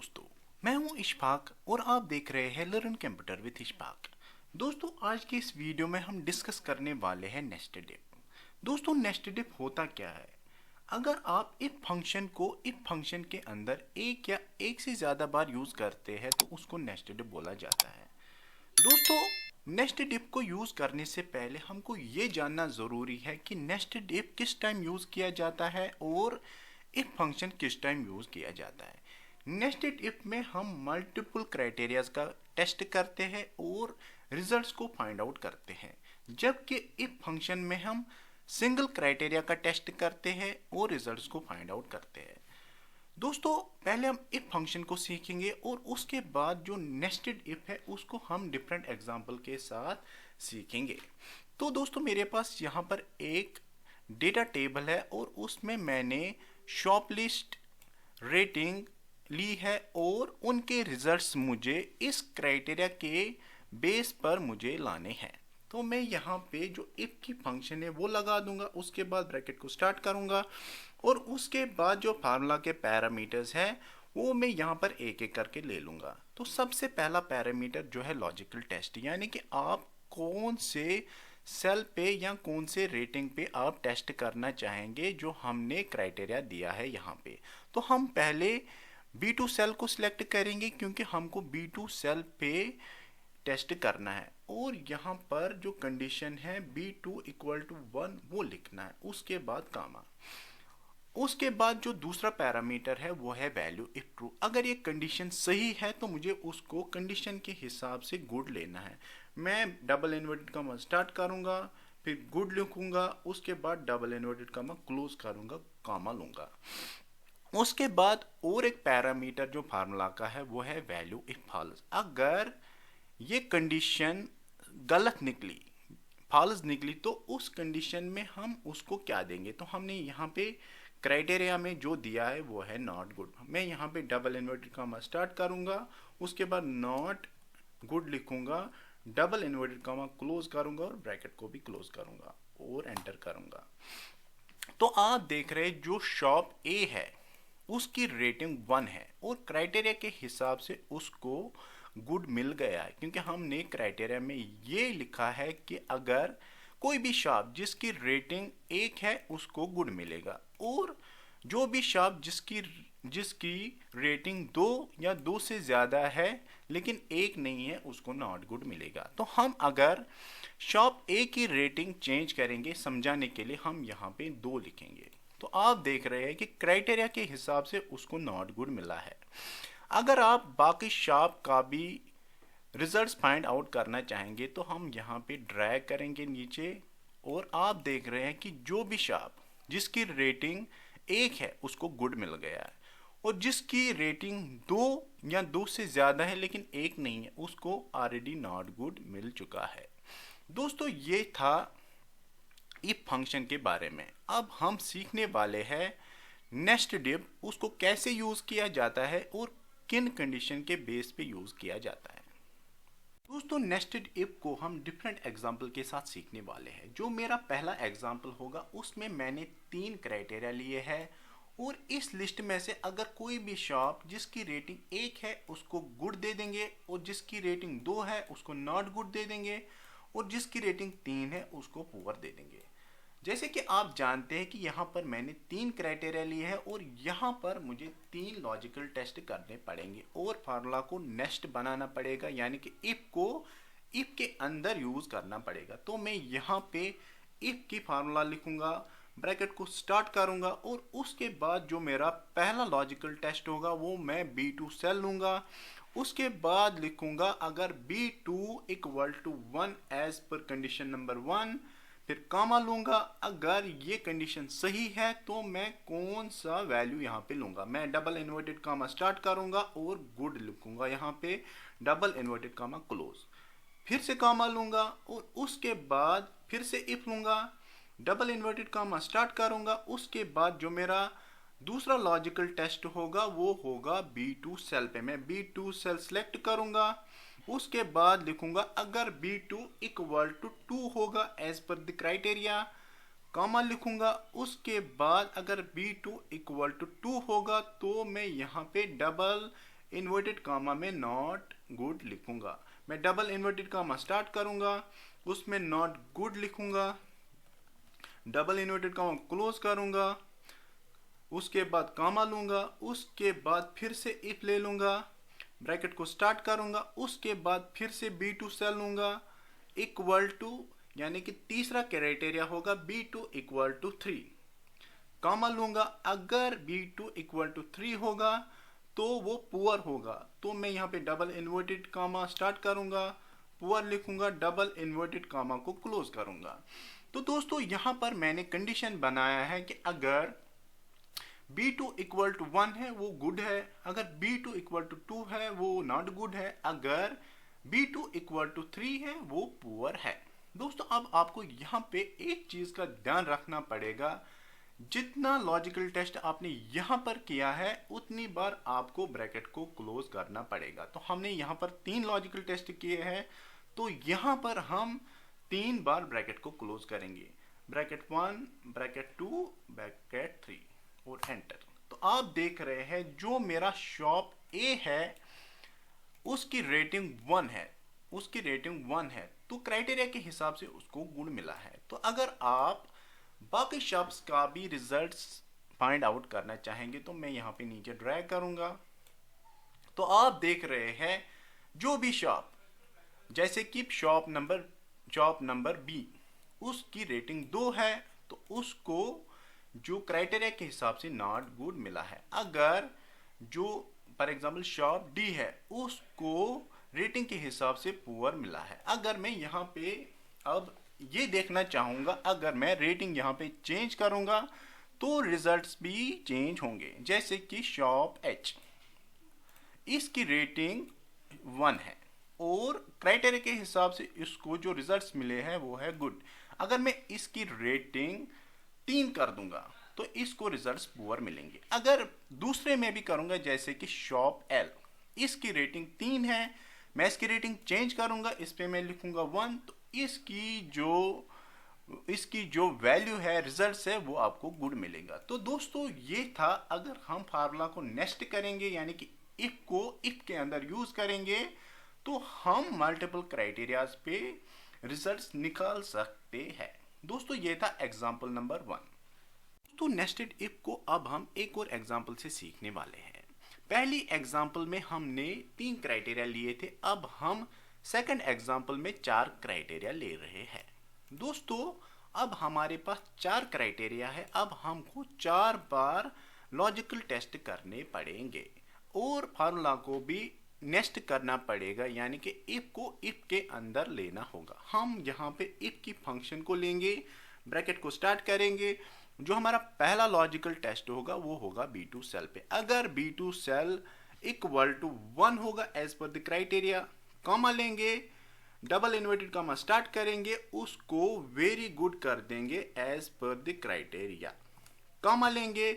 दोस्तों, मैं हूं इशफाक और आप देख रहे हैं लर्न कंप्यूटर विद इशफाक। दोस्तों, आज के इस वीडियो में हम डिस्कस करने वाले हैं नेस्टेड इफ। दोस्तों, नेस्टेड इफ होता क्या है? अगर आप इफ फंक्शन को इफ फंक्शन के अंदर एक या एक से ज़्यादा बार यूज़ करते हैं तो उसको नेस्टेड इफ बोला जाता है। दोस्तों, नेस्टेड इफ को यूज़ करने से पहले हमको ये जानना ज़रूरी है कि नेस्टेड इफ किस टाइम यूज़ किया जाता है और इफ फंक्शन किस टाइम यूज़ किया जाता है। नेस्टेड इफ में हम मल्टीपल क्राइटेरियाज का टेस्ट करते हैं और रिजल्ट्स को फाइंड आउट करते हैं, जबकि इफ फंक्शन में हम सिंगल क्राइटेरिया का टेस्ट करते हैं और रिजल्ट्स को फाइंड आउट करते हैं। दोस्तों, पहले हम इफ फंक्शन को सीखेंगे और उसके बाद जो नेस्टेड इफ है उसको हम डिफरेंट एग्जांपल के साथ सीखेंगे। तो दोस्तों, मेरे पास यहाँ पर एक डेटा टेबल है और उसमें मैंने शॉप लिस्ट रेटिंग ली है और उनके रिजल्ट्स मुझे इस क्राइटेरिया के बेस पर मुझे लाने हैं। तो मैं यहाँ पे जो इफ की फंक्शन है वो लगा दूंगा, उसके बाद ब्रैकेट को स्टार्ट करूंगा और उसके बाद जो फार्मूला के पैरामीटर्स हैं वो मैं यहाँ पर एक एक करके ले लूँगा। तो सबसे पहला पैरामीटर जो है लॉजिकल टेस्ट, यानी कि आप कौन से सेल पे या कौन से रेटिंग पे आप टेस्ट करना चाहेंगे जो हमने क्राइटेरिया दिया है यहाँ पे। तो हम पहले B2 सेल को सिलेक्ट करेंगे क्योंकि हमको B2 सेल पे टेस्ट करना है और यहाँ पर जो कंडीशन है B2 इक्वल टू 1 वो लिखना है, उसके बाद कामा। उसके बाद जो दूसरा पैरामीटर है वो है वैल्यू इफ ट्रू। अगर ये कंडीशन सही है तो मुझे उसको कंडीशन के हिसाब से गुड लेना है। मैं डबल इन्वर्टेड कॉमा स्टार्ट करूंगा, फिर गुड लिखूंगा, उसके बाद डबल इन्वर्टेड कॉमा क्लोज करूंगा, कामा लूंगा। उसके बाद और एक पैरामीटर जो फार्मूला का है वो है वैल्यू इफ फॉल्स। अगर ये कंडीशन गलत निकली, फॉल्स निकली, तो उस कंडीशन में हम उसको क्या देंगे। तो हमने यहाँ पे क्राइटेरिया में जो दिया है वो है नॉट गुड। मैं यहाँ पे डबल इन्वर्टेड कॉमा स्टार्ट करूँगा, उसके बाद नॉट गुड लिखूँगा, डबल इन्वर्टेड कॉमा क्लोज करूँगा और ब्रैकेट को भी क्लोज करूँगा और एंटर करूँगा। तो आप देख रहे हैं जो शॉप ए है उसकी रेटिंग 1 है और क्राइटेरिया के हिसाब से उसको गुड मिल गया है, क्योंकि हमने क्राइटेरिया में ये लिखा है कि अगर कोई भी शॉप जिसकी रेटिंग 1 है उसको गुड मिलेगा और जो भी शॉप जिसकी रेटिंग 2 या 2 से ज़्यादा है लेकिन 1 नहीं है उसको नॉट गुड मिलेगा। तो हम अगर शॉप ए की रेटिंग चेंज करेंगे समझाने के लिए, हम यहाँ पे 2 लिखेंगे। तो आप देख रहे हैं कि क्राइटेरिया के हिसाब से उसको नॉट गुड मिला है। अगर आप बाकी शॉप का भी रिजल्ट्स फाइंड आउट करना चाहेंगे तो हम यहाँ पे ड्रैग करेंगे नीचे और आप देख रहे हैं कि जो भी शॉप जिसकी रेटिंग 1 है उसको गुड मिल गया है और जिसकी रेटिंग 2 या 2 से ज़्यादा है लेकिन 1 नहीं है उसको ऑलरेडी नॉट गुड मिल चुका है। दोस्तों, ये था इफ फंक्शन के बारे में। अब हम सीखने वाले हैं नेस्टेड इफ, उसको कैसे यूज़ किया जाता है और किन कंडीशन के बेस पे यूज़ किया जाता है। दोस्तों, नेस्टेड इफ को हम डिफरेंट एग्जाम्पल के साथ सीखने वाले हैं। जो मेरा पहला एग्जाम्पल होगा उसमें मैंने 3 क्राइटेरिया लिए हैं और इस लिस्ट में से अगर कोई भी शॉप जिसकी रेटिंग 1 है उसको गुड दे देंगे और जिसकी रेटिंग 2 है उसको नॉट गुड दे देंगे और जिसकी रेटिंग 3 है उसको पुअर दे देंगे। जैसे कि आप जानते हैं कि यहाँ पर मैंने 3 क्राइटेरिया लिए हैं और यहाँ पर मुझे 3 लॉजिकल टेस्ट करने पड़ेंगे और फार्मूला को नेस्ट बनाना पड़ेगा, यानी कि इफ को इफ के अंदर यूज़ करना पड़ेगा। तो मैं यहाँ पे इफ की फार्मूला लिखूँगा, ब्रैकेट को स्टार्ट करूँगा और उसके बाद जो मेरा पहला लॉजिकल टेस्ट होगा वो मैं B2 सेल लूँगा। उसके बाद लिखूँगा अगर B2 equal to 1 as per condition number 1, फिर कामा लूंगा। अगर ये कंडीशन सही है तो मैं कौन सा वैल्यू यहाँ पे लूंगा। मैं डबल इन्वर्टेड कामा स्टार्ट करूंगा और गुड लिखूंगा, यहाँ पे डबल इन्वर्टेड कामा क्लोज, फिर से कामा लूंगा और उसके बाद फिर से इफ लूंगा, डबल इन्वर्टेड कामा स्टार्ट करूंगा। उसके बाद जो मेरा दूसरा लॉजिकल टेस्ट होगा वो होगा B2 सेल पे। मैं B2 सेल सेलेक्ट करूंगा, उसके बाद लिखूंगा अगर B2 इक्वल टू 2 होगा as per the criteria, comma लिखूंगा। उसके बाद अगर B2 इक्वल टू 2 होगा तो मैं यहाँ पे डबल इन्वर्टेड कामा में नॉट गुड लिखूंगा। मैं डबल इन्वर्टेड कामा स्टार्ट करूंगा, उसमें नॉट गुड लिखूंगा, डबल इन्वर्टेड कामा क्लोज करूंगा, उसके बाद कामा लूंगा, उसके बाद फिर से इफ ले लूंगा, ब्रैकेट को स्टार्ट करूंगा, उसके बाद फिर से B2 सेल लूंगा इक्वल टू, यानी कि तीसरा क्राइटेरिया होगा B2 इक्वल टू 3, कामा लूंगा। अगर B2 इक्वल टू 3 होगा तो वो पुअर होगा, तो मैं यहाँ पे डबल इन्वर्टेड कामा स्टार्ट करूंगा, पुअर लिखूंगा, डबल इन्वर्टेड कामा को क्लोज करूंगा। तो दोस्तों यहाँ पर मैंने कंडीशन बनाया है कि अगर B2 इक्वल टू 1 है वो गुड है, अगर B2 इक्वल टू 2 है वो नॉट गुड है, अगर B2 इक्वल टू 3 है वो पुअर है। दोस्तों अब आपको यहाँ पे एक चीज का ध्यान रखना पड़ेगा, जितना लॉजिकल टेस्ट आपने यहाँ पर किया है उतनी बार आपको ब्रैकेट को क्लोज करना पड़ेगा। तो हमने यहाँ पर 3 लॉजिकल टेस्ट किए हैं, तो यहाँ पर हम 3 बार ब्रैकेट को क्लोज करेंगे, ब्रैकेट 1, ब्रैकेट 2, ब्रैकेट 3 और एंटर। तो आप देख रहे हैं जो मेरा शॉप ए है उसकी रेटिंग 1 है, उसकी रेटिंग 1 है, तो क्राइटेरिया के हिसाब से उसको गुड मिला है। तो अगर आप बाकी शॉप्स का भी रिजल्ट्स फाइंड आउट करना चाहेंगे तो मैं यहाँ पे नीचे ड्रैग करूंगा। तो आप देख रहे हैं जो भी शॉप, जैसे कि शॉप नंबर बी, उसकी रेटिंग 2 है, तो उसको जो क्राइटेरिया के हिसाब से नॉट गुड मिला है। अगर जो फॉर एग्जांपल शॉप डी है उसको रेटिंग के हिसाब से पुअर मिला है। अगर मैं यहाँ पे अब ये देखना चाहूंगा, अगर मैं रेटिंग यहाँ पे चेंज करूंगा तो रिजल्ट्स भी चेंज होंगे। जैसे कि शॉप एच, इसकी रेटिंग 1 है और क्राइटेरिया के हिसाब से इसको जो रिजल्ट्स मिले हैं वो है गुड। अगर मैं इसकी रेटिंग 3 कर दूंगा तो इसको रिजल्ट्स पुअर मिलेंगे। अगर दूसरे में भी करूंगा जैसे कि शॉप एल, इसकी रेटिंग 3 है, मैं इसकी रेटिंग चेंज करूंगा, इस पे मैं लिखूंगा 1, तो इसकी जो वैल्यू है, रिजल्ट है, वो आपको गुड मिलेगा। तो दोस्तों ये था, अगर हम फार्मूला को नेस्ट करेंगे यानी कि इफ को इफ के अंदर यूज करेंगे तो हम मल्टीपल क्राइटेरियाज पे रिजल्ट्स निकाल सकते हैं। दोस्तों ये था एग्जांपल नंबर 1। तो नेस्टेड इफ को अब हम एक और एग्जांपल से सीखने वाले हैं। पहली एग्जांपल में हमने 3 क्राइटेरिया लिए थे, अब हम सेकंड एग्जांपल में 4 क्राइटेरिया ले रहे हैं। दोस्तों अब हमारे पास 4 क्राइटेरिया है, अब हमको 4 बार लॉजिकल टेस्ट करने पड़ेंगे और फार्मूला को भी नेस्ट करना पड़ेगा, यानी कि इफ को इफ के अंदर लेना होगा। हम यहाँ पे इफ की फंक्शन को लेंगे, ब्रैकेट को स्टार्ट करेंगे, जो हमारा पहला लॉजिकल टेस्ट होगा वो होगा B2 सेल पे। अगर B2 सेल इक्वल टू 1 होगा as per the criteria, comma लेंगे, डबल इन्वर्टेड कॉमा स्टार्ट करेंगे, उसको वेरी गुड कर देंगे as per the criteria, comma लेंगे,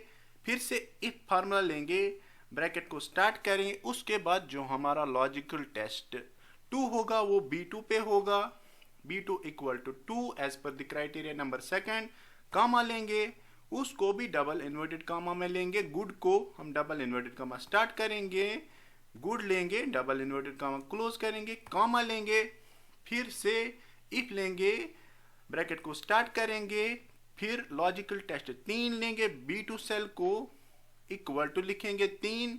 फिर से इफ फार्मूला लेंगे, ब्रैकेट को स्टार्ट करेंगे, उसके बाद जो हमारा लॉजिकल टेस्ट 2 होगा वो B2 पे होगा, B2 equal to 2 as per the criteria number second, comma लेंगे, उसको भी डबल इन्वर्टेड कामा में लेंगे, गुड को हम डबल इन्वर्टेड कामा स्टार्ट करेंगे, गुड लेंगे, डबल इन्वर्टेड कामा क्लोज करेंगे, कामा लेंगे, फिर से इफ लेंगे, ब्रैकेट को स्टार्ट करेंगे, फिर लॉजिकल टेस्ट 3 लेंगे, B2 सेल को इक्वल टू लिखेंगे 3,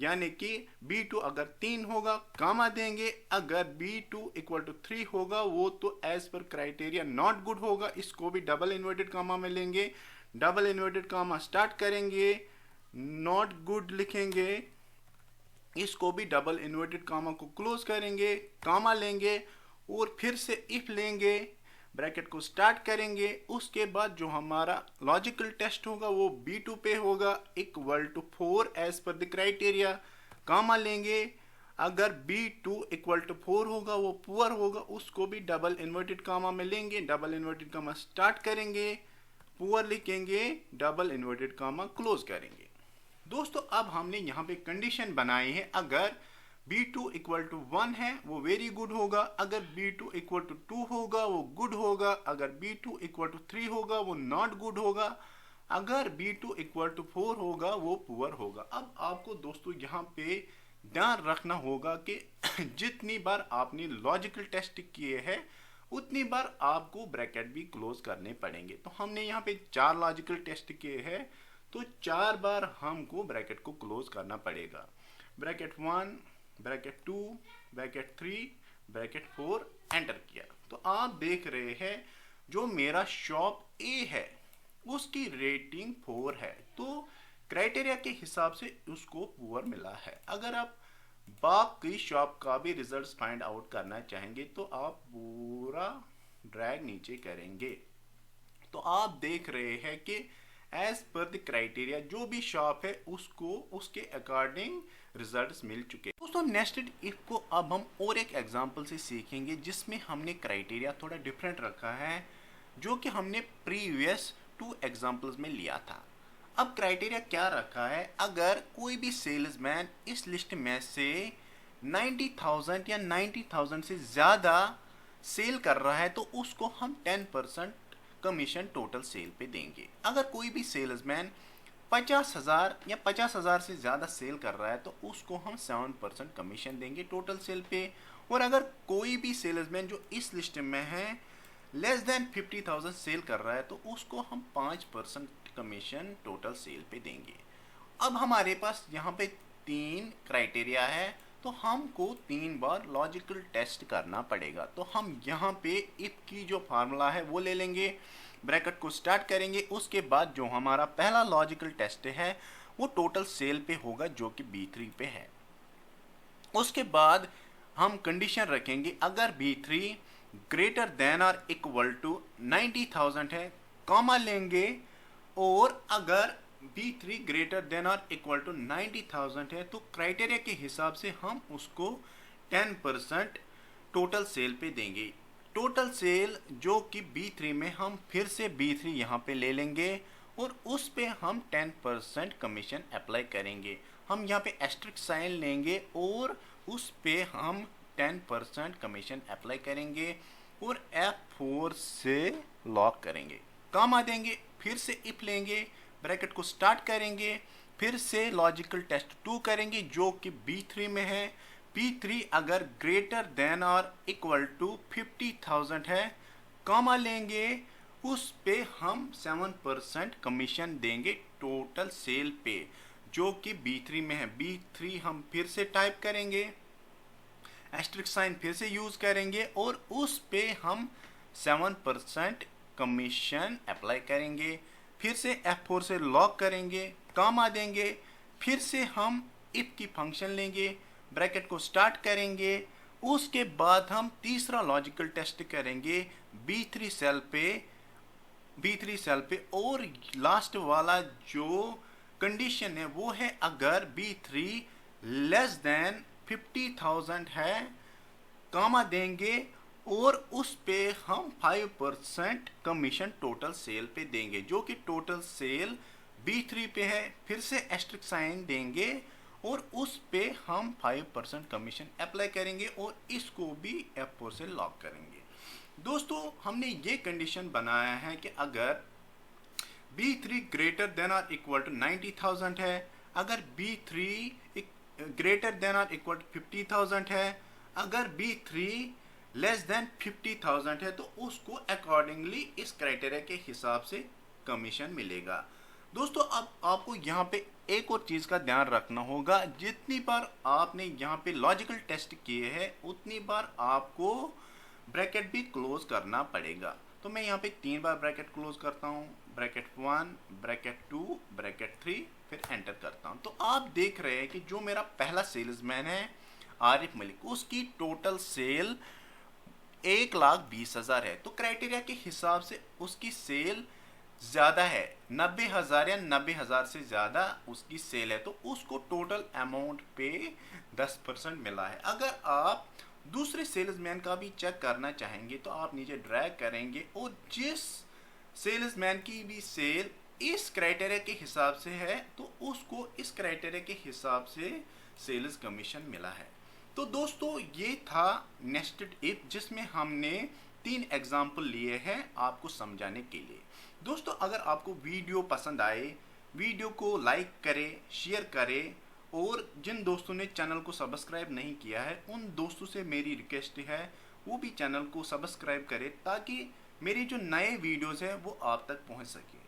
यानी कि B2 अगर 3 होगा कामा देंगे, अगर B2 इक्वल टू 3 होगा वो तो as per criteria not good होगा, इसको भी डबल इन्वर्टेड कामा में लेंगे, डबल इन्वर्टेड कामा स्टार्ट करेंगे, नॉट गुड लिखेंगे, इसको भी डबल इन्वर्टेड कामा को क्लोज करेंगे, कामा लेंगे और फिर से इफ लेंगे, ब्रैकेट को स्टार्ट करेंगे, उसके बाद जो हमारा लॉजिकल टेस्ट होगा वो B2 पे होगा equal to 4 as per the criteria, comma लेंगे, अगर B2 इक्वल टू 4 होगा वो पुअर होगा, उसको भी डबल इन्वर्टेड कामा में लेंगे, डबल इन्वर्टेड कामा स्टार्ट करेंगे, पुअर लिखेंगे, डबल इन्वर्टेड कामा क्लोज करेंगे। दोस्तों अब हमने यहाँ पे कंडीशन बनाई है, अगर B2 इक्वल टू 1 है वो वेरी गुड होगा, अगर B2 इक्वल टू 2 होगा वो गुड होगा, अगर B2 इक्वल टू 3 होगा वो नॉट गुड होगा, अगर B2 इक्वल टू 4 होगा वो पुअर होगा। अब आपको दोस्तों यहाँ पे ध्यान रखना होगा कि जितनी बार आपने लॉजिकल टेस्ट किए हैं उतनी बार आपको ब्रैकेट भी क्लोज करने पड़ेंगे। तो हमने यहाँ पे 4 लॉजिकल टेस्ट किए हैं, तो 4 बार हमको ब्रैकेट को क्लोज करना पड़ेगा। Bracket 1, bracket 2, bracket 3, bracket 4 enter किया। तो आप देख रहे हैं जो मेरा शॉप ए है उसकी रेटिंग 4 है, तो क्राइटेरिया के हिसाब से उसको पुअर मिला है। अगर आप बाकी शॉप का भी रिजल्ट्स फाइंड आउट करना चाहेंगे तो आप पूरा ड्रैग नीचे करेंगे। तो आप देख रहे हैं कि एज पर द क्राइटेरिया जो भी शॉप है उसको उसके अकॉर्डिंग रिजल्ट्स मिल चुके हैं। दोस्तों नेस्टेड इफ को अब हम और एक एग्जांपल से सीखेंगे जिसमें हमने क्राइटेरिया थोड़ा डिफरेंट रखा है, जो कि हमने प्रीवियस 2 एग्जांपल्स में लिया था। अब क्राइटेरिया क्या रखा है, अगर कोई भी सेल्समैन इस लिस्ट में से 90,000 या 90,000 से ज़्यादा सेल कर रहा है तो उसको हम 10% कमीशन टोटल सेल पे देंगे। अगर कोई भी सेल्समैन 50,000 या 50,000 से ज़्यादा सेल कर रहा है तो उसको हम 7% कमीशन देंगे टोटल सेल पे। और अगर कोई भी सेल्समैन जो इस लिस्ट में है लेस देन 50,000 सेल कर रहा है तो उसको हम 5% कमीशन टोटल सेल पे देंगे। अब हमारे पास यहाँ पे 3 क्राइटेरिया है, तो हमको 3 बार लॉजिकल टेस्ट करना पड़ेगा। तो हम यहाँ पे इफ की जो फार्मूला है वो ले लेंगे, ब्रैकेट को स्टार्ट करेंगे, उसके बाद जो हमारा पहला लॉजिकल टेस्ट है वो टोटल सेल पे होगा जो कि B3 पे है। उसके बाद हम कंडीशन रखेंगे, अगर B3 ग्रेटर देन और इक्वल टू 90,000 है, कॉमा लेंगे, और अगर B3 ग्रेटर देन और इक्वल टू 90,000 है तो क्राइटेरिया के हिसाब से हम उसको 10% टोटल सेल पे देंगे। टोटल सेल जो कि B3 में हम फिर से B3 यहाँ पे ले लेंगे और उस पे हम 10% कमीशन अप्लाई करेंगे। हम यहाँ पे एस्ट्रिक साइन लेंगे और उस पे हम 10% कमीशन अप्लाई करेंगे और F4 से लॉक करेंगे, कॉमा देंगे, फिर से इफ लेंगे, ब्रैकेट को स्टार्ट करेंगे, फिर से लॉजिकल टेस्ट 2 करेंगे जो कि B3 में है। B3 अगर ग्रेटर देन और इक्वल टू 50,000 है, कॉमा लेंगे, उस पे हम 7% कमीशन देंगे टोटल सेल पे जो कि B3 में है। B3 हम फिर से टाइप करेंगे, एस्ट्रिक साइन फिर से यूज करेंगे और उस पे हम 7% कमीशन अप्लाई करेंगे, फिर से F4 से लॉक करेंगे, कॉमा देंगे, फिर से हम इफ की फंक्शन लेंगे, ब्रैकेट को स्टार्ट करेंगे, उसके बाद हम तीसरा लॉजिकल टेस्ट करेंगे B3 सेल पे और लास्ट वाला जो कंडीशन है वो है अगर B3 लेस देन 50,000 है, कॉमा देंगे और उस पे हम 5% कमीशन टोटल सेल पे देंगे जो कि टोटल सेल B3 पे है। फिर से एस्ट्रिक साइन देंगे और उस पे हम 5% कमीशन अप्लाई करेंगे और इसको भी F4 से लॉक करेंगे। दोस्तों हमने ये कंडीशन बनाया है कि अगर B3 ग्रेटर देन और इक्वल टू 90,000 है, अगर B3 ग्रेटर देन और इक्वल टू 50,000 है, अगर B3 लेस देन 50,000 है तो उसको अकॉर्डिंगली इस क्राइटेरिया के हिसाब से कमीशन मिलेगा। दोस्तों अब आपको यहाँ पे एक और चीज़ का ध्यान रखना होगा, जितनी बार आपने यहाँ पे लॉजिकल टेस्ट किए हैं उतनी बार आपको ब्रैकेट भी क्लोज करना पड़ेगा। तो मैं यहाँ पे 3 बार ब्रैकेट क्लोज करता हूँ, ब्रैकेट 1, ब्रैकेट 2, ब्रैकेट 3, फिर एंटर करता हूँ। तो आप देख रहे हैं कि जो मेरा पहला सेल्समैन है आरिफ मलिक, उसकी टोटल सेल 1,20,000 है। तो क्राइटेरिया के हिसाब से उसकी सेल ज़्यादा है, 90,000 या 90,000 से ज़्यादा उसकी सेल है, तो उसको टोटल अमाउंट पे 10% मिला है। अगर आप दूसरे सेल्समैन का भी चेक करना चाहेंगे तो आप नीचे ड्रैग करेंगे और जिस सेल्समैन की भी सेल इस क्राइटेरिया के हिसाब से है तो उसको इस क्राइटेरिया के हिसाब से सेल्स कमीशन मिला है। तो दोस्तों ये था नेस्टेड इफ जिसमें हमने 3 एग्जाम्पल लिए हैं आपको समझाने के लिए। दोस्तों अगर आपको वीडियो पसंद आए, वीडियो को लाइक करें, शेयर करें और जिन दोस्तों ने चैनल को सब्सक्राइब नहीं किया है उन दोस्तों से मेरी रिक्वेस्ट है वो भी चैनल को सब्सक्राइब करें ताकि मेरे जो नए वीडियोस हैं वो आप तक पहुंच सके।